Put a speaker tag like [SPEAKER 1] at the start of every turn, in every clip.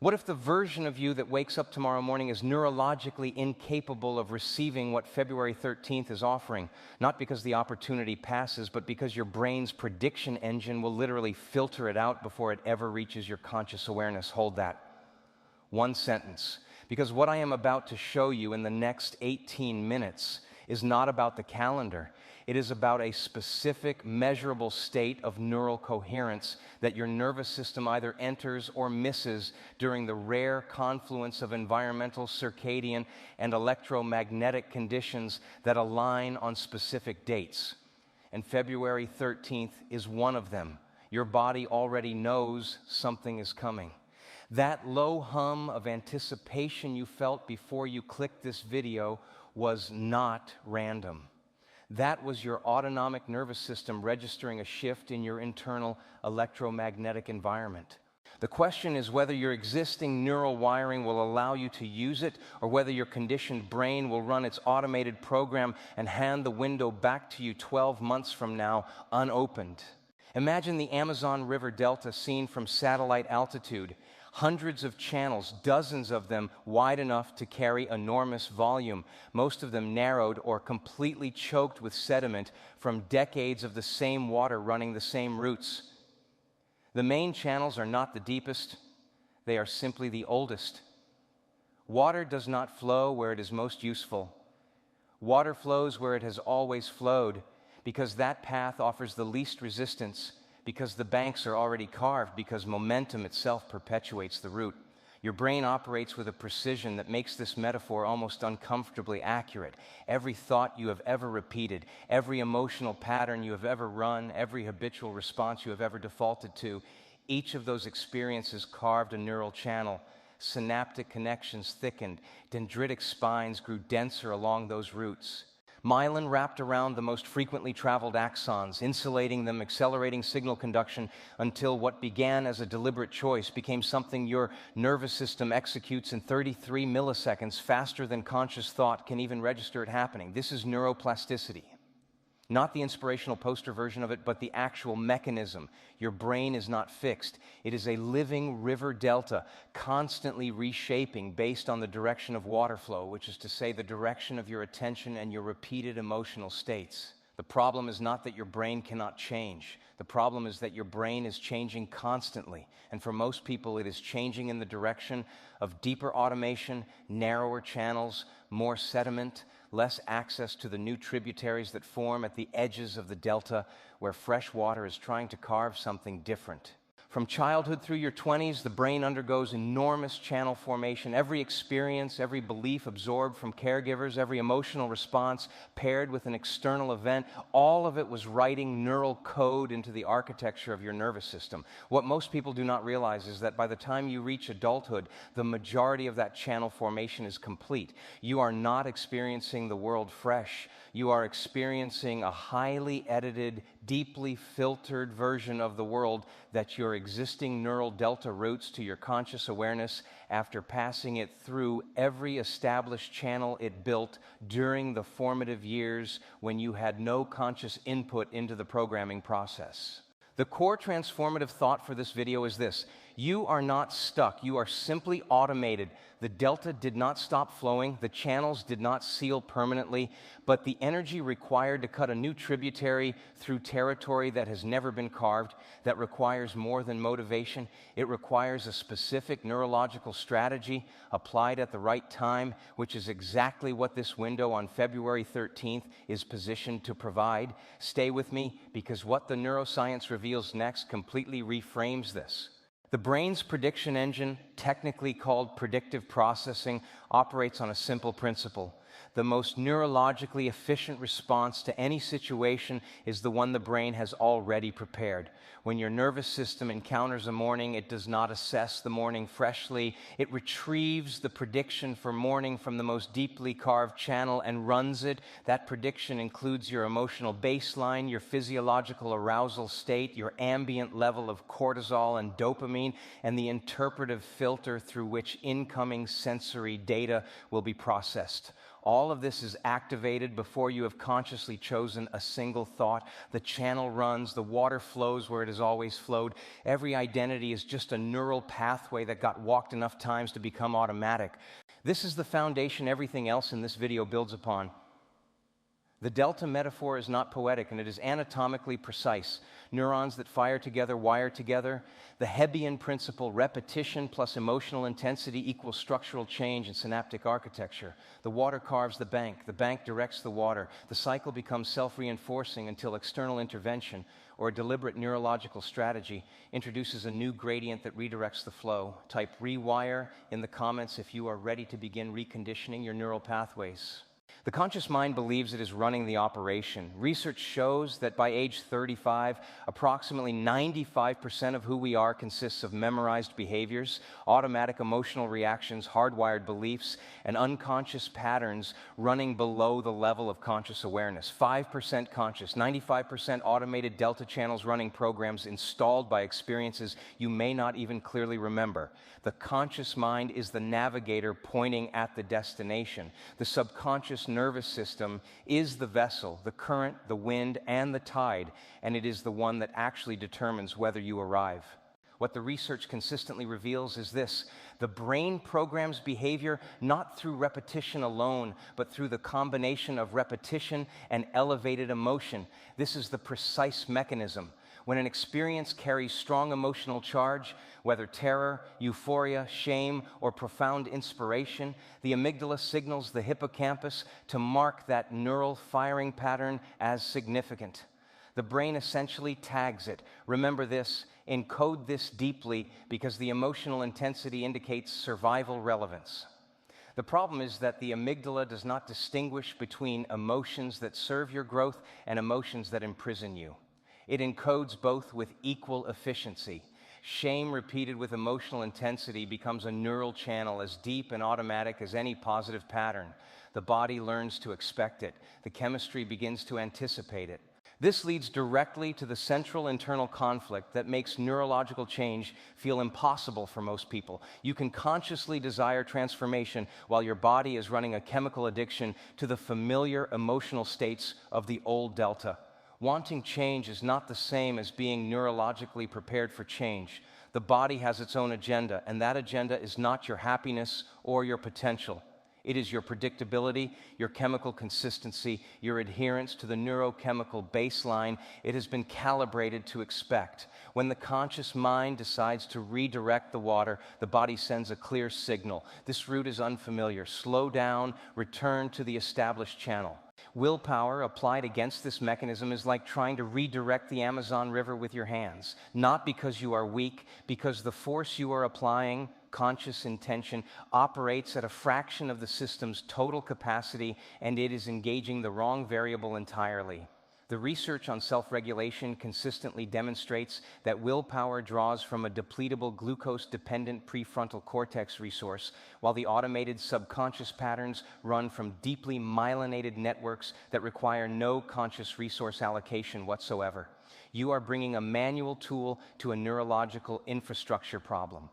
[SPEAKER 1] What if the version of you that wakes up tomorrow morning is neurologically incapable of receiving what February 13th is offering? Not because the opportunity passes, but because your brain's prediction engine will literally filter it out before it ever reaches your conscious awareness. Hold that. One sentence. Because what I am about to show you in the next 18 minutes is not about the calendar. It is about a specific, measurable state of neural coherence that your nervous system either enters or misses during the rare confluence of environmental, circadian, and electromagnetic conditions that align on specific dates. And February 13th is one of them. Your body already knows something is coming. That low hum of anticipation you felt before you clicked this video was not random. That was your autonomic nervous system registering a shift in your internal electromagnetic environment. The question is whether your existing neural wiring will allow you to use it, or whether your conditioned brain will run its automated program and hand the window back to you 12 months from now unopened. Imagine the Amazon River Delta seen from satellite altitude. Hundreds of channels, dozens of them wide enough to carry enormous volume, most of them narrowed or completely choked with sediment from decades of the same water running the same routes. The main channels are not the deepest, they are simply the oldest. Water does not flow where it is most useful. Water flows where it has always flowed, because that path offers the least resistance, because the banks are already carved, because momentum itself perpetuates the route. Your brain operates with a precision that makes this metaphor almost uncomfortably accurate. Every thought you have ever repeated, every emotional pattern you have ever run, every habitual response you have ever defaulted to, each of those experiences carved a neural channel. Synaptic connections thickened, dendritic spines grew denser along those routes. Myelin wrapped around the most frequently traveled axons, insulating them, accelerating signal conduction until what began as a deliberate choice became something your nervous system executes in 33 milliseconds, faster than conscious thought can even register it happening. This is neuroplasticity. Not the inspirational poster version of it, but the actual mechanism. Your brain is not fixed. It is a living river delta, constantly reshaping based on the direction of water flow, which is to say the direction of your attention and your repeated emotional states. The problem is not that your brain cannot change. The problem is that your brain is changing constantly. And for most people, it is changing in the direction of deeper automation, narrower channels, more sediment, less access to the new tributaries that form at the edges of the delta where fresh water is trying to carve something different. From childhood through your 20s, the brain undergoes enormous channel formation. Every experience, every belief absorbed from caregivers, every emotional response paired with an external event, all of it was writing neural code into the architecture of your nervous system. What most people do not realize is that by the time you reach adulthood, the majority of that channel formation is complete. You are not experiencing the world fresh. You are experiencing a highly edited, deeply filtered version of the world that your existing neural delta routes to your conscious awareness after passing it through every established channel it built during the formative years when you had no conscious input into the programming process. The core transformative thought for this video is this: you are not stuck, you are simply automated. The delta did not stop flowing, the channels did not seal permanently, but the energy required to cut a new tributary through territory that has never been carved, that requires more than motivation. It requires a specific neurological strategy applied at the right time, which is exactly what this window on February 13th is positioned to provide. Stay with me, because what the neuroscience reveals next completely reframes this. The brain's prediction engine, technically called predictive processing, operates on a simple principle. The most neurologically efficient response to any situation is the one the brain has already prepared. When your nervous system encounters a morning, it does not assess the morning freshly. It retrieves the prediction for morning from the most deeply carved channel and runs it. That prediction includes your emotional baseline, your physiological arousal state, your ambient level of cortisol and dopamine, and the interpretive filter through which incoming sensory data will be processed. All of this is activated before you have consciously chosen a single thought. The channel runs, the water flows where it has always flowed. Every identity is just a neural pathway that got walked enough times to become automatic. This is the foundation everything else in this video builds upon. The delta metaphor is not poetic, and it is anatomically precise. Neurons that fire together wire together. The Hebbian principle, repetition plus emotional intensity equals structural change in synaptic architecture. The water carves the bank directs the water. The cycle becomes self-reinforcing until external intervention or a deliberate neurological strategy introduces a new gradient that redirects the flow. Type rewire in the comments if you are ready to begin reconditioning your neural pathways. The conscious mind believes it is running the operation. Research shows that by age 35, approximately 95% of who we are consists of memorized behaviors, automatic emotional reactions, hardwired beliefs, and unconscious patterns running below the level of conscious awareness. 5% conscious, 95% automated delta channels running programs installed by experiences you may not even clearly remember. The conscious mind is the navigator pointing at the destination. The subconscious nervous system is the vessel, the current, the wind, and the tide, and it is the one that actually determines whether you arrive. What the research consistently reveals is this: the brain programs behavior not through repetition alone, but through the combination of repetition and elevated emotion. This is the precise mechanism. When an experience carries strong emotional charge, whether terror, euphoria, shame, or profound inspiration, the amygdala signals the hippocampus to mark that neural firing pattern as significant. The brain essentially tags it. Remember this, encode this deeply, because the emotional intensity indicates survival relevance. The problem is that the amygdala does not distinguish between emotions that serve your growth and emotions that imprison you. It encodes both with equal efficiency. Shame repeated with emotional intensity becomes a neural channel as deep and automatic as any positive pattern. The body learns to expect it. The chemistry begins to anticipate it. This leads directly to the central internal conflict that makes neurological change feel impossible for most people. You can consciously desire transformation while your body is running a chemical addiction to the familiar emotional states of the old delta. Wanting change is not the same as being neurologically prepared for change. The body has its own agenda, and that agenda is not your happiness or your potential. It is your predictability, your chemical consistency, your adherence to the neurochemical baseline it has been calibrated to expect. When the conscious mind decides to redirect the water, the body sends a clear signal. This route is unfamiliar. Slow down, return to the established channel. Willpower applied against this mechanism is like trying to redirect the Amazon River with your hands. Not because you are weak, because the force you are applying, conscious intention, operates at a fraction of the system's total capacity, and it is engaging the wrong variable entirely. The research on self-regulation consistently demonstrates that willpower draws from a depletable glucose-dependent prefrontal cortex resource, while the automated subconscious patterns run from deeply myelinated networks that require no conscious resource allocation whatsoever. You are bringing a manual tool to a neurological infrastructure problem.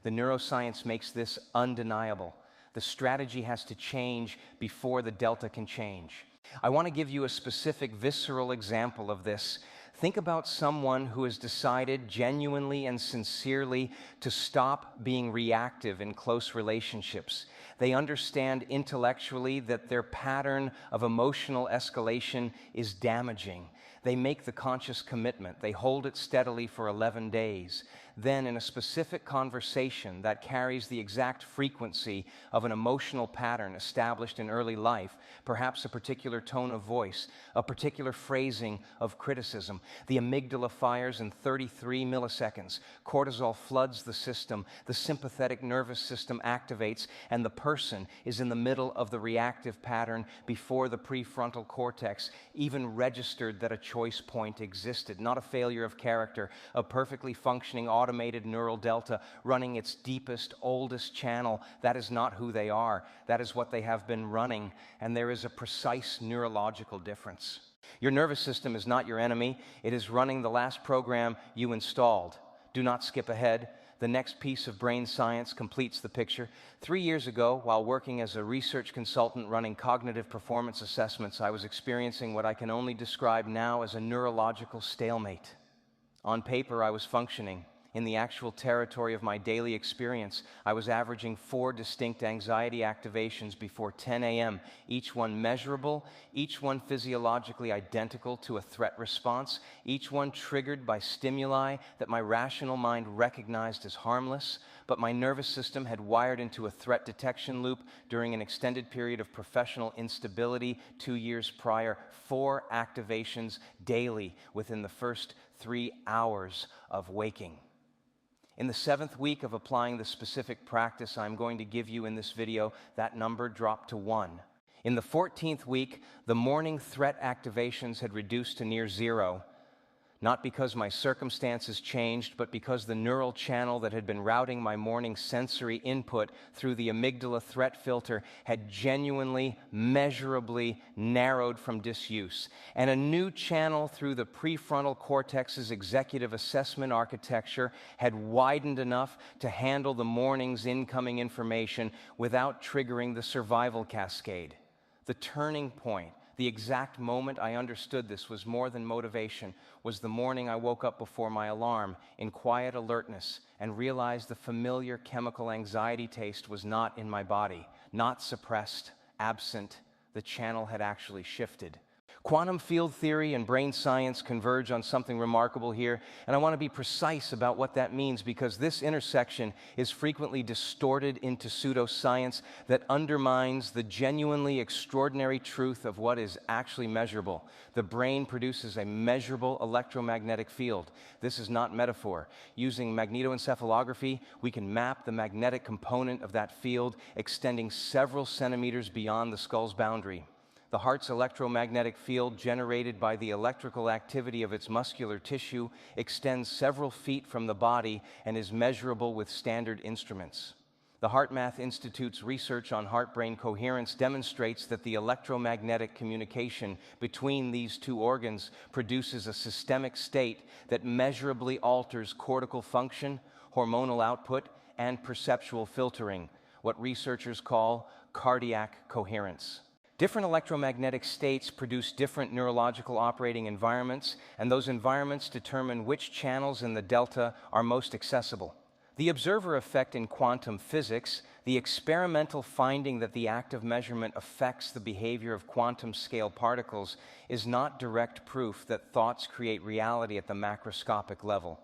[SPEAKER 1] The neuroscience makes this undeniable. The strategy has to change before the delta can change. I want to give you a specific visceral example of this. Think about someone who has decided genuinely and sincerely to stop being reactive in close relationships. They understand intellectually that their pattern of emotional escalation is damaging. They make the conscious commitment. They hold it steadily for 11 days. Then, in a specific conversation that carries the exact frequency of an emotional pattern established in early life, perhaps a particular tone of voice, a particular phrasing of criticism, the amygdala fires in 33 milliseconds. Cortisol floods the system, the sympathetic nervous system activates, and the person is in the middle of the reactive pattern before the prefrontal cortex even registered that a choice point existed. Not a failure of character, a perfectly functioning automated neural delta running its deepest, oldest channel. That is not who they are. That is what they have been running, and there is a precise neurological difference. Your nervous system is not your enemy. It is running the last program you installed. Do not skip ahead. The next piece of brain science completes the picture. 3 years ago, while working as a research consultant running cognitive performance assessments, I was experiencing what I can only describe now as a neurological stalemate. On paper, I was functioning. In the actual territory of my daily experience, I was averaging 4 distinct anxiety activations before 10 a.m., each one measurable, each one physiologically identical to a threat response, each one triggered by stimuli that my rational mind recognized as harmless, but my nervous system had wired into a threat detection loop during an extended period of professional instability 2 years prior. 4 activations daily within the first 3 hours of waking. In the 7th week of applying the specific practice I'm going to give you in this video, that number dropped to 1. In the 14th week, the morning threat activations had reduced to near 0, not because my circumstances changed, but because the neural channel that had been routing my morning sensory input through the amygdala threat filter had genuinely, measurably narrowed from disuse. And a new channel through the prefrontal cortex's executive assessment architecture had widened enough to handle the morning's incoming information without triggering the survival cascade. The turning point, the exact moment I understood this was more than motivation, was the morning I woke up before my alarm in quiet alertness and realized the familiar chemical anxiety taste was not in my body, not suppressed, absent. The channel had actually shifted. Quantum field theory and brain science converge on something remarkable here, and I want to be precise about what that means because this intersection is frequently distorted into pseudoscience that undermines the genuinely extraordinary truth of what is actually measurable. The brain produces a measurable electromagnetic field. This is not metaphor. Using magnetoencephalography, we can map the magnetic component of that field extending several centimeters beyond the skull's boundary. The heart's electromagnetic field, generated by the electrical activity of its muscular tissue, extends several feet from the body and is measurable with standard instruments. The HeartMath Institute's research on heart-brain coherence demonstrates that the electromagnetic communication between these two organs produces a systemic state that measurably alters cortical function, hormonal output, and perceptual filtering, what researchers call cardiac coherence. Different electromagnetic states produce different neurological operating environments, and those environments determine which channels in the delta are most accessible. The observer effect in quantum physics, the experimental finding that the act of measurement affects the behavior of quantum scale particles, is not direct proof that thoughts create reality at the macroscopic level.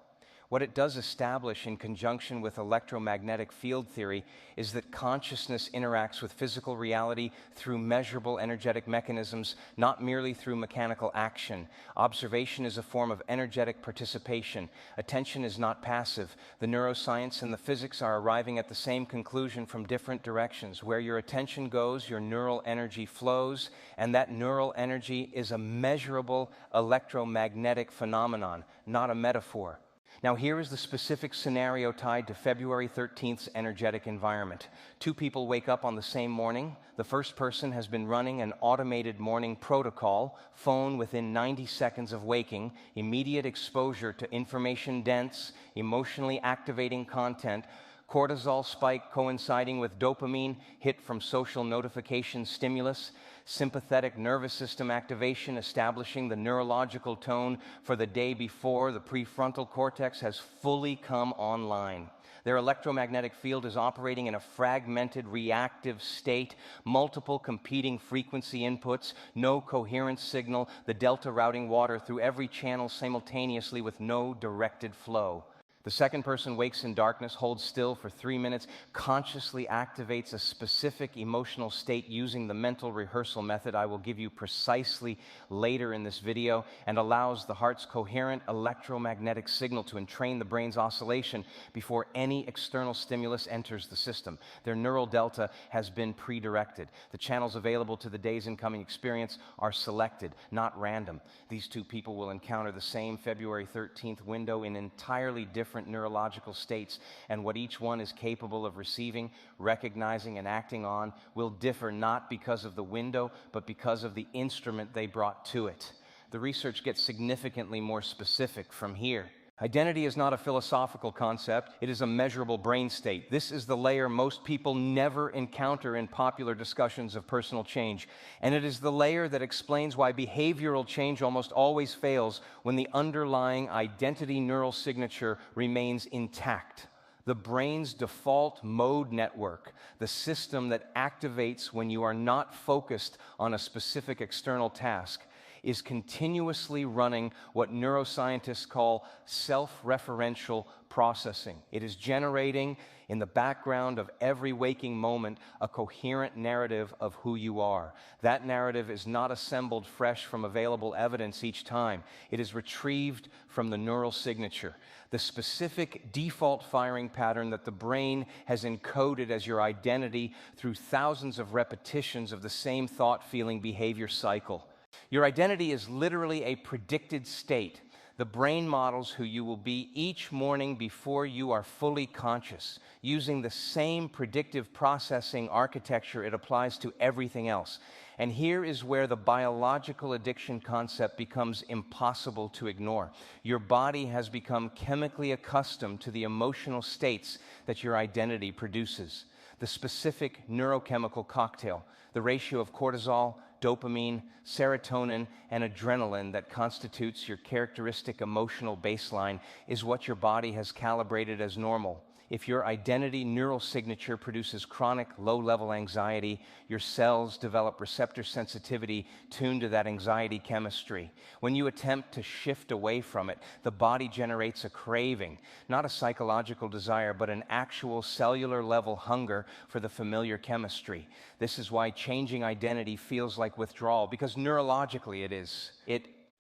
[SPEAKER 1] What it does establish in conjunction with electromagnetic field theory is that consciousness interacts with physical reality through measurable energetic mechanisms, not merely through mechanical action. Observation is a form of energetic participation. Attention is not passive. The neuroscience and the physics are arriving at the same conclusion from different directions. Where your attention goes, your neural energy flows, and that neural energy is a measurable electromagnetic phenomenon, not a metaphor. Now here is the specific scenario tied to February 13th's energetic environment. 2 people wake up on the same morning. The first person has been running an automated morning protocol, phone within 90 seconds of waking, immediate exposure to information-dense, emotionally activating content, cortisol spike coinciding with dopamine hit from social notification stimulus, sympathetic nervous system activation establishing the neurological tone for the day before the prefrontal cortex has fully come online. Their electromagnetic field is operating in a fragmented reactive state, multiple competing frequency inputs, no coherent signal, the delta routing water through every channel simultaneously with no directed flow. The second person wakes in darkness, holds still for 3 minutes, consciously activates a specific emotional state using the mental rehearsal method I will give you precisely later in this video, and allows the heart's coherent electromagnetic signal to entrain the brain's oscillation before any external stimulus enters the system. Their neural delta has been pre-directed. The channels available to the day's incoming experience are selected, not random. These 2 people will encounter the same February 13th window in entirely different neurological states, and what each one is capable of receiving, recognizing, and acting on will differ not because of the window, but because of the instrument they brought to it. The research gets significantly more specific from here. Identity is not a philosophical concept, it is a measurable brain state. This is the layer most people never encounter in popular discussions of personal change, and it is the layer that explains why behavioral change almost always fails when the underlying identity neural signature remains intact. The brain's default mode network, the system that activates when you are not focused on a specific external task, is continuously running what neuroscientists call self-referential processing. It is generating in the background of every waking moment a coherent narrative of who you are. That narrative is not assembled fresh from available evidence each time. It is retrieved from the neural signature, the specific default firing pattern that the brain has encoded as your identity through thousands of repetitions of the same thought, feeling, behavior cycle. Your identity is literally a predicted state. The brain models who you will be each morning before you are fully conscious, using the same predictive processing architecture it applies to everything else. And here is where the biological addiction concept becomes impossible to ignore. Your body has become chemically accustomed to the emotional states that your identity produces. The specific neurochemical cocktail, the ratio of cortisol, dopamine, serotonin, and adrenaline that constitutes your characteristic emotional baseline is what your body has calibrated as normal. If your identity neural signature produces chronic low-level anxiety, your cells develop receptor sensitivity tuned to that anxiety chemistry. When you attempt to shift away from it, the body generates a craving, not a psychological desire, but an actual cellular-level hunger for the familiar chemistry. This is why changing identity feels like withdrawal, because neurologically it is.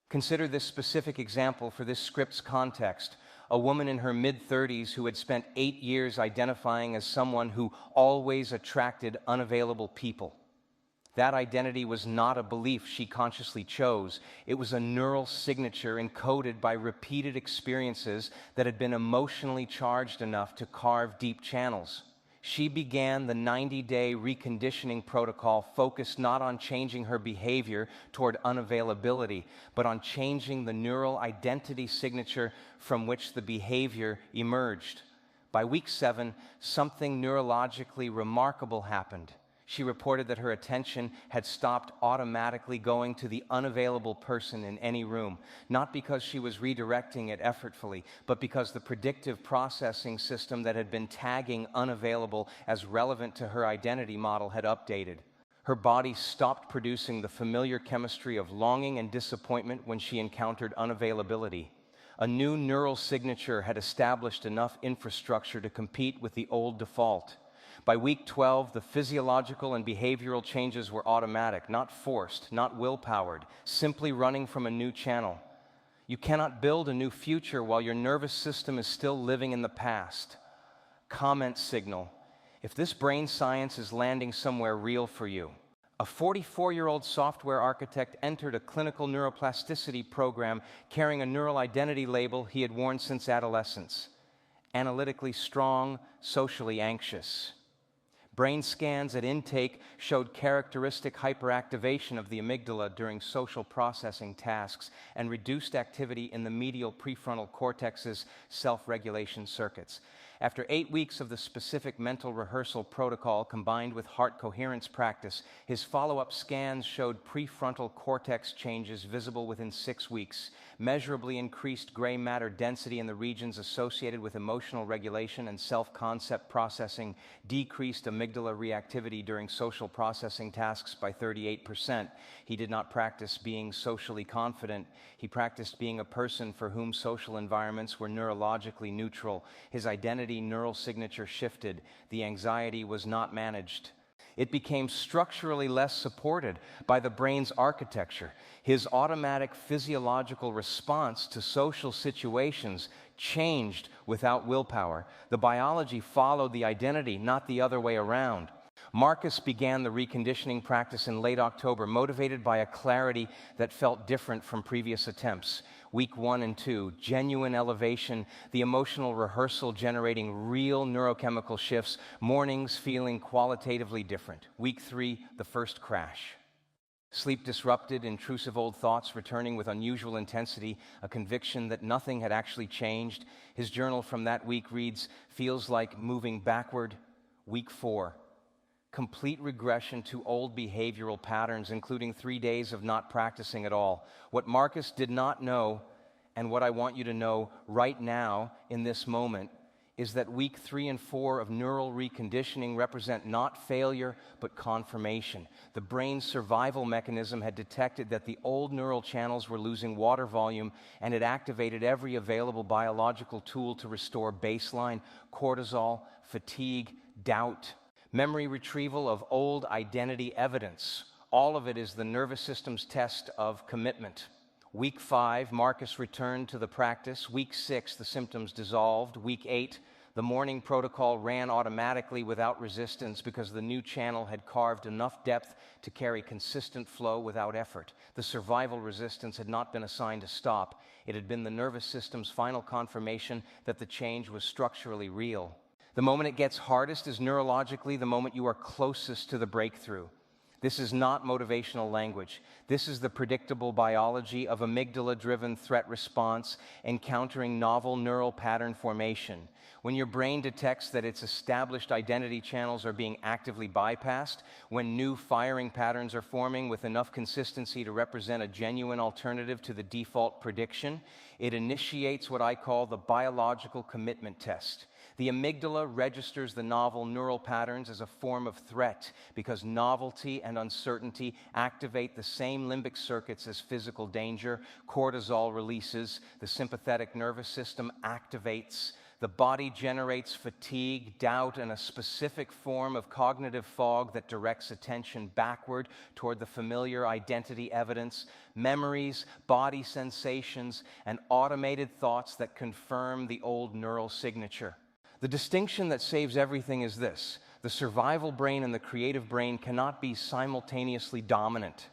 [SPEAKER 1] Consider this specific example for this script's context. A woman in her mid-30s who had spent 8 years identifying as someone who always attracted unavailable people. That identity was not a belief she consciously chose. It was a neural signature encoded by repeated experiences that had been emotionally charged enough to carve deep channels. She began the 90-day reconditioning protocol focused not on changing her behavior toward unavailability, but on changing the neural identity signature from which the behavior emerged. By week 7, something neurologically remarkable happened. She reported that her attention had stopped automatically going to the unavailable person in any room, not because she was redirecting it effortfully, but because the predictive processing system that had been tagging unavailable as relevant to her identity model had updated. Her body stopped producing the familiar chemistry of longing and disappointment when she encountered unavailability. A new neural signature had established enough infrastructure to compete with the old default. By week 12, the physiological and behavioral changes were automatic, not forced, not will-powered, simply running from a new channel. You cannot build a new future while your nervous system is still living in the past. Comment signal. If this brain science is landing somewhere real for you. A 44-year-old software architect entered a clinical neuroplasticity program carrying a neural identity label he had worn since adolescence. Analytically strong, socially anxious. Brain scans at intake showed characteristic hyperactivation of the amygdala during social processing tasks and reduced activity in the medial prefrontal cortex's self-regulation circuits. After 8 weeks of the specific mental rehearsal protocol combined with heart coherence practice, his follow-up scans showed prefrontal cortex changes visible within 6 weeks, measurably increased gray matter density in the regions associated with emotional regulation and self-concept processing, decreased amygdala reactivity during social processing tasks by 38%. He did not practice being socially confident. He practiced being a person for whom social environments were neurologically neutral. His identity neural signature shifted. The anxiety was not managed. It became structurally less supported by the brain's architecture. His automatic physiological response to social situations changed without willpower. The biology followed the identity, not the other way around. Marcus began the reconditioning practice in late October, motivated by a clarity that felt different from previous attempts. Week 1 and 2, genuine elevation, the emotional rehearsal generating real neurochemical shifts, mornings feeling qualitatively different. Week 3, the first crash. Sleep disrupted, intrusive old thoughts returning with unusual intensity, a conviction that nothing had actually changed. His journal from that week reads, "Feels like moving backward." Week 4. Complete regression to old behavioral patterns, including 3 days of not practicing at all. What Marcus did not know, and what I want you to know right now in this moment, is that week 3 and 4 of neural reconditioning represent not failure, but confirmation. The brain's survival mechanism had detected that the old neural channels were losing water volume, and it activated every available biological tool to restore baseline: cortisol, fatigue, doubt, memory retrieval of old identity evidence. All of it is the nervous system's test of commitment. Week 5, Marcus returned to the practice. Week 6, the symptoms dissolved. Week 8, the morning protocol ran automatically without resistance because the new channel had carved enough depth to carry consistent flow without effort. The survival resistance had not been assigned to stop. It had been the nervous system's final confirmation that the change was structurally real. The moment it gets hardest is neurologically the moment you are closest to the breakthrough. This is not motivational language. This is the predictable biology of amygdala-driven threat response encountering novel neural pattern formation. When your brain detects that its established identity channels are being actively bypassed, when new firing patterns are forming with enough consistency to represent a genuine alternative to the default prediction, it initiates what I call the biological commitment test. The amygdala registers the novel neural patterns as a form of threat because novelty and uncertainty activate the same limbic circuits as physical danger. Cortisol releases, the sympathetic nervous system activates, the body generates fatigue, doubt, and a specific form of cognitive fog that directs attention backward toward the familiar identity evidence, memories, body sensations, and automated thoughts that confirm the old neural signature. The distinction that saves everything is this: the survival brain and the creative brain cannot be simultaneously dominant.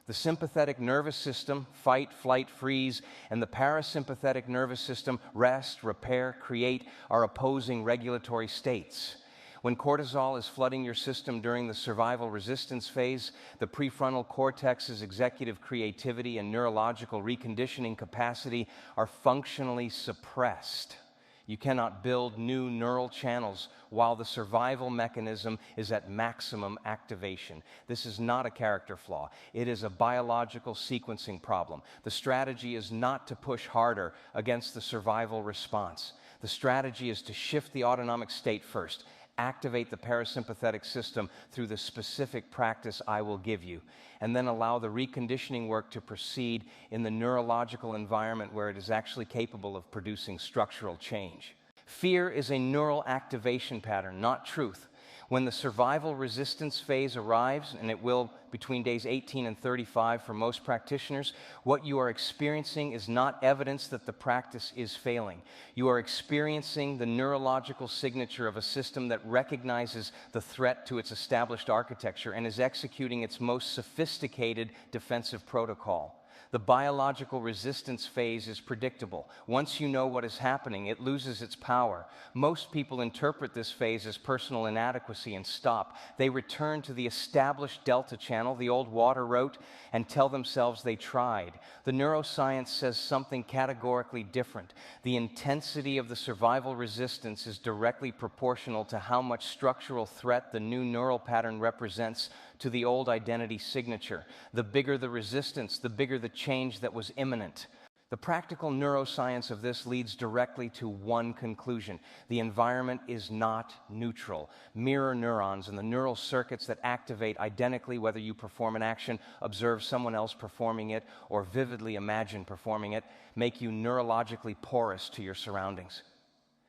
[SPEAKER 1] The sympathetic nervous system, fight, flight, freeze, and the parasympathetic nervous system, rest, repair, create, are opposing regulatory states. When cortisol is flooding your system during the survival resistance phase, the prefrontal cortex's executive creativity and neurological reconditioning capacity are functionally suppressed. You cannot build new neural channels while the survival mechanism is at maximum activation. This is not a character flaw. It is a biological sequencing problem. The strategy is not to push harder against the survival response. The strategy is to shift the autonomic state first. Activate the parasympathetic system through the specific practice I will give you, and then allow the reconditioning work to proceed in the neurological environment where it is actually capable of producing structural change. Fear is a neural activation pattern, not truth. When the survival resistance phase arrives, and it will between days 18 and 35 for most practitioners, what you are experiencing is not evidence that the practice is failing. You are experiencing the neurological signature of a system that recognizes the threat to its established architecture and is executing its most sophisticated defensive protocol. The biological resistance phase is predictable. Once you know what is happening, it loses its power. Most people interpret this phase as personal inadequacy and stop. They return to the established delta channel, the old water route, and tell themselves they tried. The neuroscience says something categorically different. The intensity of the survival resistance is directly proportional to how much structural threat the new neural pattern represents to the old identity signature. The bigger the resistance, the bigger the change that was imminent. The practical neuroscience of this leads directly to one conclusion: the environment is not neutral. Mirror neurons and the neural circuits that activate identically whether you perform an action, observe someone else performing it, or vividly imagine performing it, make you neurologically porous to your surroundings.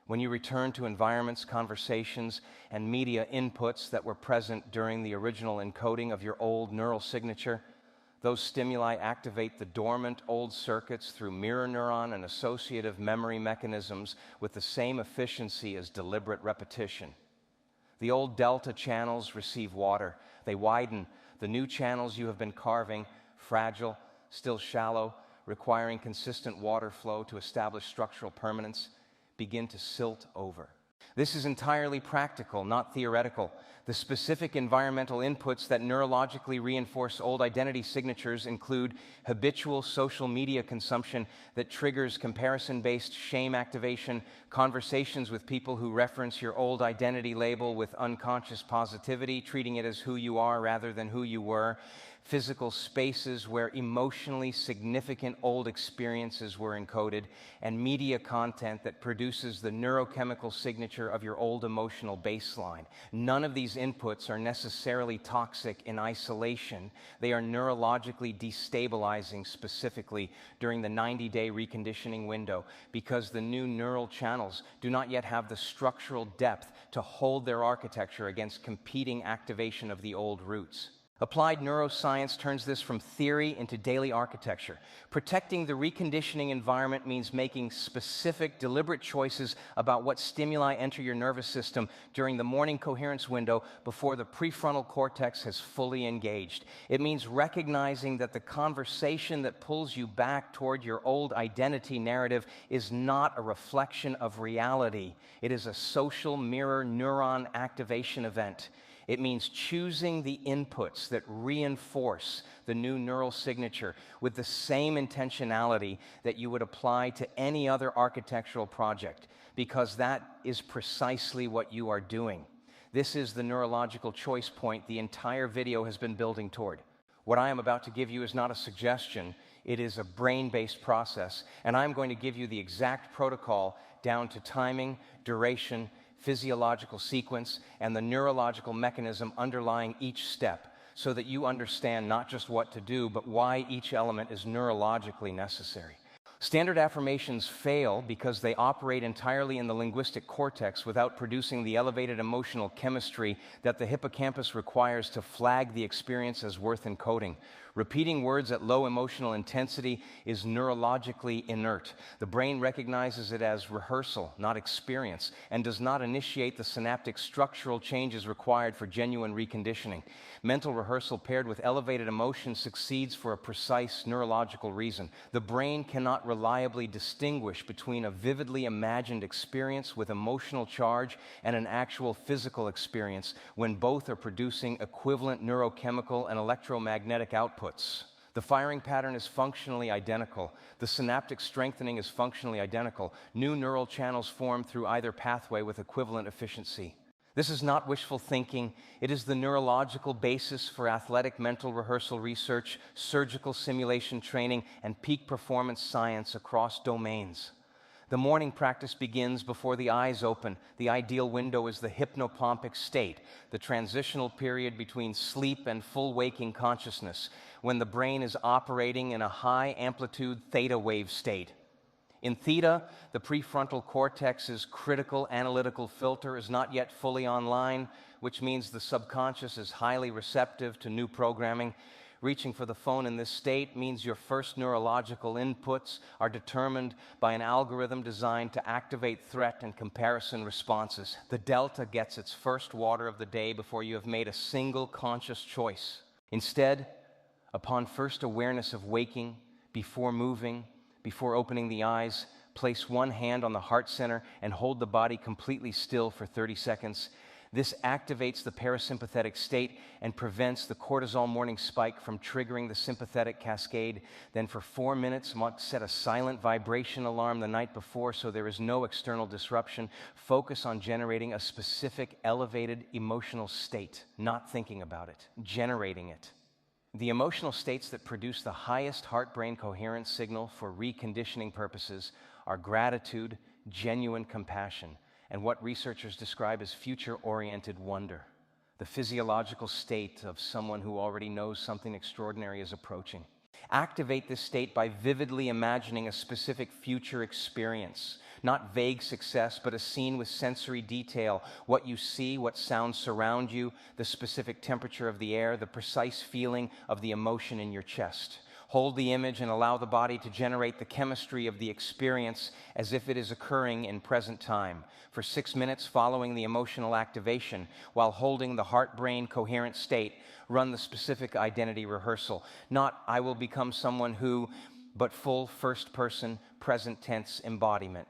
[SPEAKER 1] When you return to environments, conversations, and media inputs that were present during the original encoding of your old neural signature, those stimuli activate the dormant old circuits through mirror neuron and associative memory mechanisms with the same efficiency as deliberate repetition. The old delta channels receive water. They widen. The new channels you have been carving, fragile, still shallow, requiring consistent water flow to establish structural permanence, begin to silt over. This is entirely practical, not theoretical. The specific environmental inputs that neurologically reinforce old identity signatures include habitual social media consumption that triggers comparison-based shame activation, conversations with people who reference your old identity label with unconscious positivity, treating it as who you are rather than who you were, physical spaces where emotionally significant old experiences were encoded, and media content that produces the neurochemical signature of your old emotional baseline. None of these inputs are necessarily toxic in isolation. They are neurologically destabilizing specifically during the 90-day reconditioning window because the new neural channels do not yet have the structural depth to hold their architecture against competing activation of the old roots. Applied neuroscience turns this from theory into daily architecture. Protecting the reconditioning environment means making specific, deliberate choices about what stimuli enter your nervous system during the morning coherence window before the prefrontal cortex has fully engaged. It means recognizing that the conversation that pulls you back toward your old identity narrative is not a reflection of reality. It is a social mirror neuron activation event. It means choosing the inputs that reinforce the new neural signature with the same intentionality that you would apply to any other architectural project, because that is precisely what you are doing. This is the neurological choice point the entire video has been building toward. What I am about to give you is not a suggestion, it is a brain-based process, and I'm going to give you the exact protocol down to timing, duration, physiological sequence, and the neurological mechanism underlying each step, so that you understand not just what to do, but why each element is neurologically necessary. Standard affirmations fail because they operate entirely in the linguistic cortex without producing the elevated emotional chemistry that the hippocampus requires to flag the experience as worth encoding. Repeating words at low emotional intensity is neurologically inert. The brain recognizes it as rehearsal, not experience, and does not initiate the synaptic structural changes required for genuine reconditioning. Mental rehearsal paired with elevated emotion succeeds for a precise neurological reason. The brain cannot reliably distinguish between a vividly imagined experience with emotional charge and an actual physical experience when both are producing equivalent neurochemical and electromagnetic outputs. The firing pattern is functionally identical. The synaptic strengthening is functionally identical. New neural channels form through either pathway with equivalent efficiency. This is not wishful thinking. It is the neurological basis for athletic mental rehearsal research, surgical simulation training, and peak performance science across domains. The morning practice begins before the eyes open. The ideal window is the hypnopompic state, the transitional period between sleep and full waking consciousness, when the brain is operating in a high amplitude theta wave state. In theta, the prefrontal cortex's critical analytical filter is not yet fully online, which means the subconscious is highly receptive to new programming. Reaching for the phone in this state means your first neurological inputs are determined by an algorithm designed to activate threat and comparison responses. The delta gets its first water of the day before you have made a single conscious choice. Instead, upon first awareness of waking, before moving, before opening the eyes, place one hand on the heart center and hold the body completely still for 30 seconds. This activates the parasympathetic state and prevents the cortisol morning spike from triggering the sympathetic cascade. Then for 4 minutes, set a silent vibration alarm the night before so there is no external disruption. Focus on generating a specific elevated emotional state, not thinking about it, generating it. The emotional states that produce the highest heart-brain coherence signal for reconditioning purposes are gratitude, genuine compassion, and what researchers describe as future-oriented wonder, the physiological state of someone who already knows something extraordinary is approaching. Activate this state by vividly imagining a specific future experience, not vague success, but a scene with sensory detail, what you see, what sounds surround you, the specific temperature of the air, the precise feeling of the emotion in your chest. Hold the image and allow the body to generate the chemistry of the experience as if it is occurring in present time. For 6 minutes following the emotional activation, while holding the heart-brain coherent state, run the specific identity rehearsal. Not, I will become someone who, but full first-person, present tense embodiment.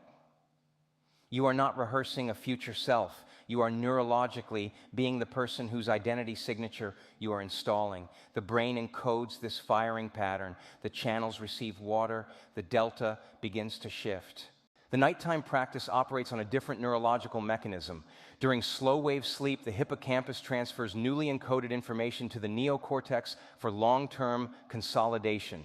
[SPEAKER 1] You are not rehearsing a future self. You are neurologically being the person whose identity signature you are installing. The brain encodes this firing pattern. The channels receive water. The delta begins to shift. The nighttime practice operates on a different neurological mechanism. During slow-wave sleep, the hippocampus transfers newly encoded information to the neocortex for long-term consolidation.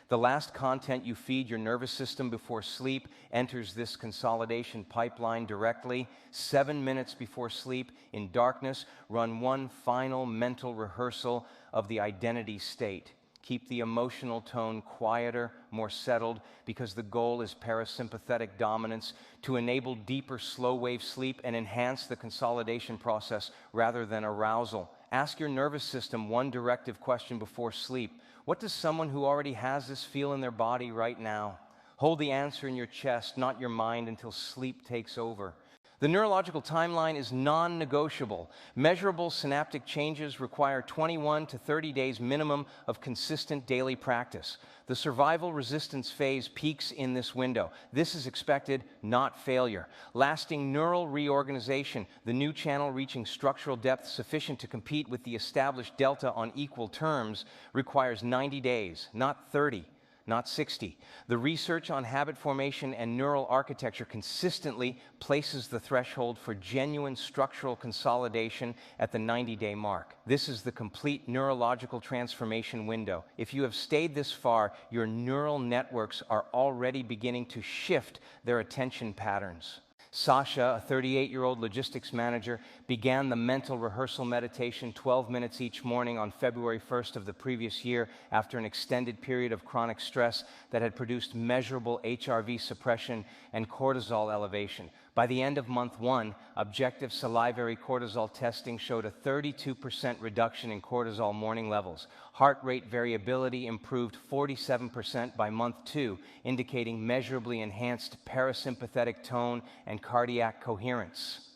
[SPEAKER 1] The last content you feed your nervous system before sleep enters this consolidation pipeline directly. 7 minutes before sleep, in darkness, run one final mental rehearsal of the identity state. Keep the emotional tone quieter, more settled, because the goal is parasympathetic dominance to enable deeper slow-wave sleep and enhance the consolidation process rather than arousal. Ask your nervous system one directive question before sleep. What does someone who already has this feel in their body right now? Hold the answer in your chest, not your mind, until sleep takes over. The neurological timeline is non-negotiable. Measurable synaptic changes require 21 to 30 days minimum of consistent daily practice. The survival resistance phase peaks in this window. This is expected, not failure. Lasting neural reorganization, the new channel reaching structural depth sufficient to compete with the established delta on equal terms, requires 90 days, not 30. Not 60. The research on habit formation and neural architecture consistently places the threshold for genuine structural consolidation at the 90-day mark. This is the complete neurological transformation window. If you have stayed this far, your neural networks are already beginning to shift their attention patterns. Sasha, a 38-year-old logistics manager, began the mental rehearsal meditation 12 minutes each morning on February 1st of the previous year after an extended period of chronic stress that had produced measurable HRV suppression and cortisol elevation. By the end of month 1, objective salivary cortisol testing showed a 32% reduction in cortisol morning levels. Heart rate variability improved 47% by month 2, indicating measurably enhanced parasympathetic tone and cardiac coherence.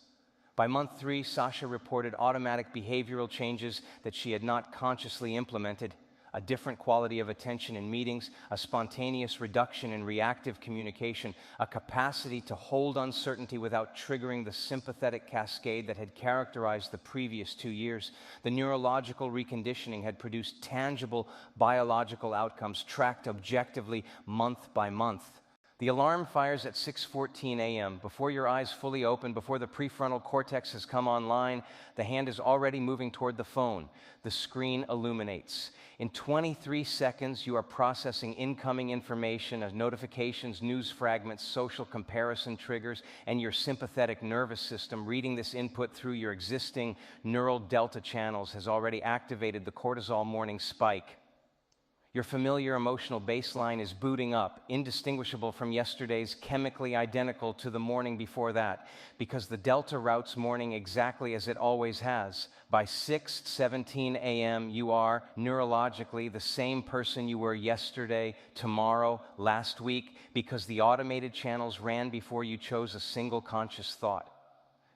[SPEAKER 1] By month 3, Sasha reported automatic behavioral changes that she had not consciously implemented. A different quality of attention in meetings, a spontaneous reduction in reactive communication, a capacity to hold uncertainty without triggering the sympathetic cascade that had characterized the previous 2 years. The neurological reconditioning had produced tangible biological outcomes tracked objectively month by month. The alarm fires at 6:14 a.m. Before your eyes fully open, before the prefrontal cortex has come online, the hand is already moving toward the phone. The screen illuminates. In 23 seconds, you are processing incoming information as notifications, news fragments, social comparison triggers, and your sympathetic nervous system reading this input through your existing neural delta channels has already activated the cortisol morning spike. Your familiar emotional baseline is booting up, indistinguishable from yesterday's, chemically identical to the morning before that, because the delta routes morning exactly as it always has. By 6:17 a.m., you are neurologically the same person you were yesterday, tomorrow, last week, because the automated channels ran before you chose a single conscious thought.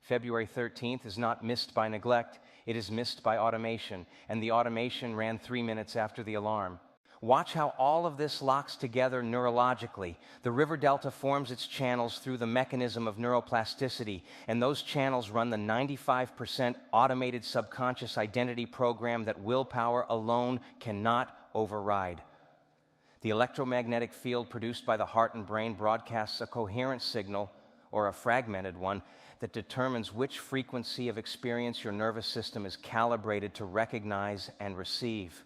[SPEAKER 1] February 13th is not missed by neglect, it is missed by automation, and the automation ran 3 minutes after the alarm. Watch how all of this locks together neurologically. The river delta forms its channels through the mechanism of neuroplasticity, and those channels run the 95% automated subconscious identity program that willpower alone cannot override. The electromagnetic field produced by the heart and brain broadcasts a coherent signal, or a fragmented one, that determines which frequency of experience your nervous system is calibrated to recognize and receive.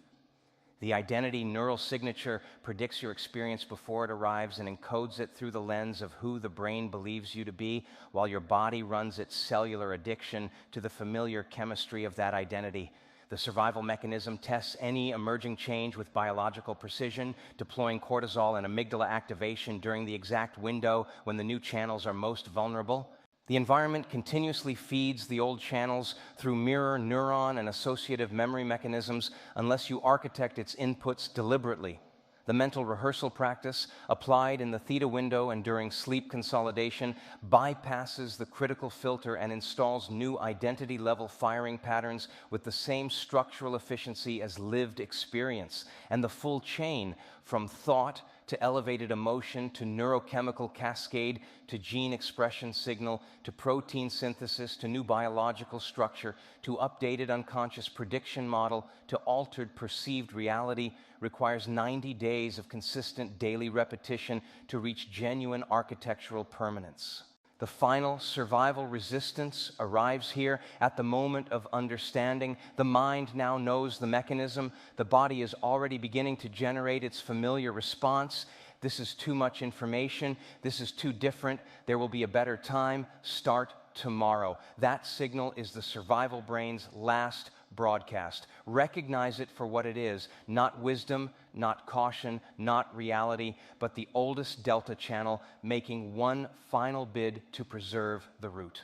[SPEAKER 1] The identity neural signature predicts your experience before it arrives and encodes it through the lens of who the brain believes you to be, while your body runs its cellular addiction to the familiar chemistry of that identity. The survival mechanism tests any emerging change with biological precision, deploying cortisol and amygdala activation during the exact window when the new channels are most vulnerable. The environment continuously feeds the old channels through mirror, neuron, and associative memory mechanisms unless you architect its inputs deliberately. The mental rehearsal practice, applied in the theta window and during sleep consolidation, bypasses the critical filter and installs new identity-level firing patterns with the same structural efficiency as lived experience, and the full chain from thought to elevated emotion, to neurochemical cascade, to gene expression signal, to protein synthesis, to new biological structure, to updated unconscious prediction model, to altered perceived reality, requires 90 days of consistent daily repetition to reach genuine architectural permanence. The final survival resistance arrives here at the moment of understanding. The mind now knows the mechanism. The body is already beginning to generate its familiar response. This is too much information. This is too different. There will be a better time. Start tomorrow. That signal is the survival brain's last broadcast. Recognize it for what it is, not wisdom, not caution, not reality, but the oldest delta channel making one final bid to preserve the root.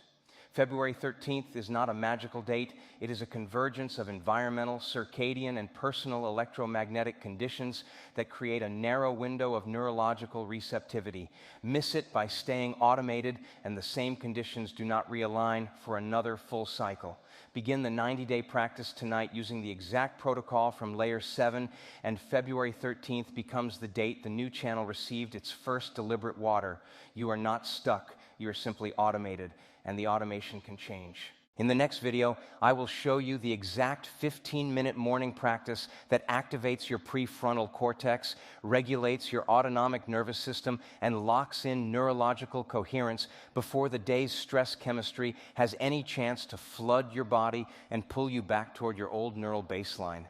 [SPEAKER 1] February 13th is not a magical date. It is a convergence of environmental, circadian, and personal electromagnetic conditions that create a narrow window of neurological receptivity. Miss it by staying automated, and the same conditions do not realign for another full cycle. Begin the 90-day practice tonight using the exact protocol from Layer 7, and February 13th becomes the date the new channel received its first deliberate water. You are not stuck. You are simply automated, and the automation can change. In the next video, I will show you the exact 15-minute morning practice that activates your prefrontal cortex, regulates your autonomic nervous system, and locks in neurological coherence before the day's stress chemistry has any chance to flood your body and pull you back toward your old neural baseline.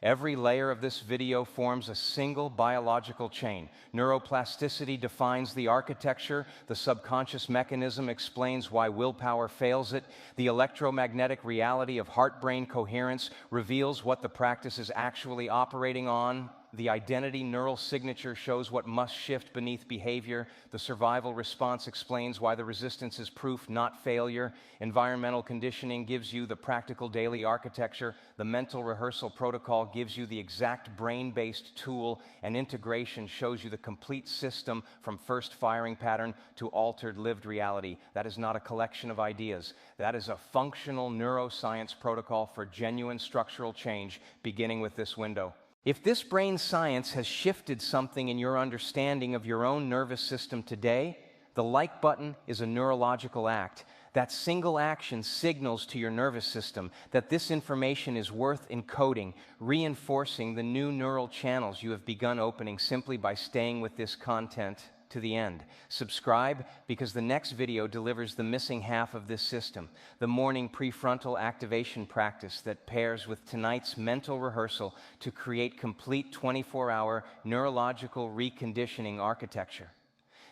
[SPEAKER 1] Every layer of this video forms a single biological chain. Neuroplasticity defines the architecture. The subconscious mechanism explains why willpower fails it. The electromagnetic reality of heart-brain coherence reveals what the practice is actually operating on. The identity neural signature shows what must shift beneath behavior. The survival response explains why the resistance is proof, not failure. Environmental conditioning gives you the practical daily architecture. The mental rehearsal protocol gives you the exact brain-based tool, and integration shows you the complete system from first firing pattern to altered lived reality. That is not a collection of ideas. That is a functional neuroscience protocol for genuine structural change, beginning with this window. If this brain science has shifted something in your understanding of your own nervous system today, the like button is a neurological act. That single action signals to your nervous system that this information is worth encoding, reinforcing the new neural channels you have begun opening simply by staying with this content to the end. Subscribe, because the next video delivers the missing half of this system, the morning prefrontal activation practice that pairs with tonight's mental rehearsal to create complete 24-hour neurological reconditioning architecture.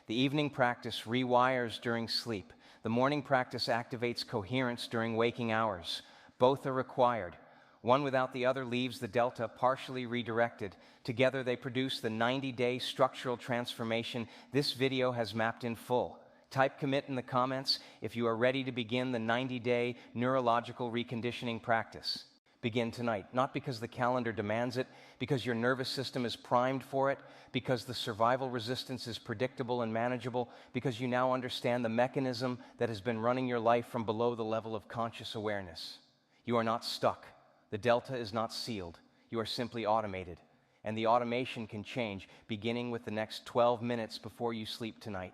[SPEAKER 1] The evening practice rewires during sleep. The morning practice activates coherence during waking hours. Both are required. One without the other leaves the delta partially redirected. Together they produce the 90-day structural transformation this video has mapped in full. Type commit in the comments if you are ready to begin the 90-day neurological reconditioning practice. Begin tonight, not because the calendar demands it, because your nervous system is primed for it, because the survival resistance is predictable and manageable, because you now understand the mechanism that has been running your life from below the level of conscious awareness. You are not stuck. The delta is not sealed. You are simply automated. And the automation can change, beginning with the next 12 minutes before you sleep tonight.